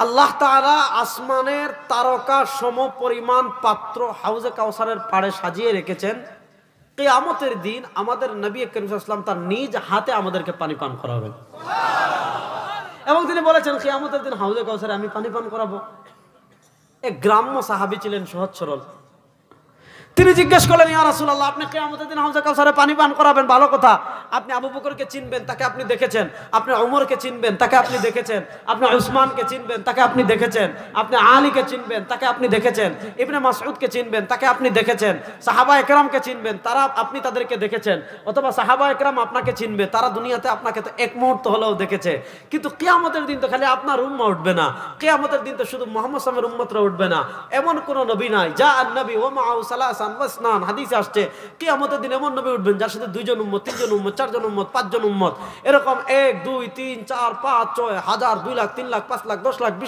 আল্লাহ তাআলা আসমানের তারকা সম পরিমাণ পাত্র হাউজে কাউসারের পাড়ে সাজিয়ে রেখেছেন। কিয়ামতের দিন আমাদের নবী করিম সাল্লাল্লাহু আলাইহি ওয়াসাল্লাম তার নিজ হাতে আমাদেরকে পানি পান করাবেন এবং তিনি বলেছেন কিয়ামতের দিন হাউজে কাউসারে আমি পানি পান করাবো। এক গ্রাম্য সাহাবী ছিলেন, সহজ সরল। তিনি জিজ্ঞেস করলেন, ইয়া রাসূলুল্লাহ, আপনি কিয়ামতের দিন হাউজে কাউসারে পানি পান করাবেন, ভালো কথা। আপনি আবু বকরকে চিনবেন, তাকে আপনি দেখেছেন। আপনি ওমরকে চিনবেন, তাকে আপনি দেখেছেন। আপনি উসমানকে চিনবেন, তাকে আপনি দেখেছেন। আপনি আলীকে চিনবেন, তাকে আপনি দেখেছেন। ইবনে মাসউদকে চিনবেন, তাকে আপনি দেখেছেন। সাহাবায়ে কেরামকে চিনবেন, তারা আপনি তাদেরকে দেখেছেন। অথবা সাহাবায়ে কেরাম আপনাকে চিনবে, তারা দুনিয়াতে আপনাকে তো এক মুহূর্ত হলেও দেখেছে। কিন্তু কিয়ামতের দিন তো খালি আপনার উম্মাহ উঠবে না, কিয়ামতের দিন তো শুধু মুহাম্মদ সাল্লাল্লাহু আলাইহি ওয়াসাল্লামের উম্মতরা উঠবে না। এমন কোন নবী নাই যা আন-নবী ওয়া মাআহু সালাসান ওয়াসনান, হাদিসে আসছে কিয়ামতের দিন এমন নবী উঠবেন যার সাথে 2 জন উম্মত, 3 জন উম্মত, 4 জন উম্মত, 5 জন উম্মত, এরকম 1 2 3 4 5 6 হাজার, 2 লাখ, 3 লাখ, 5 লাখ, 10 লাখ, 20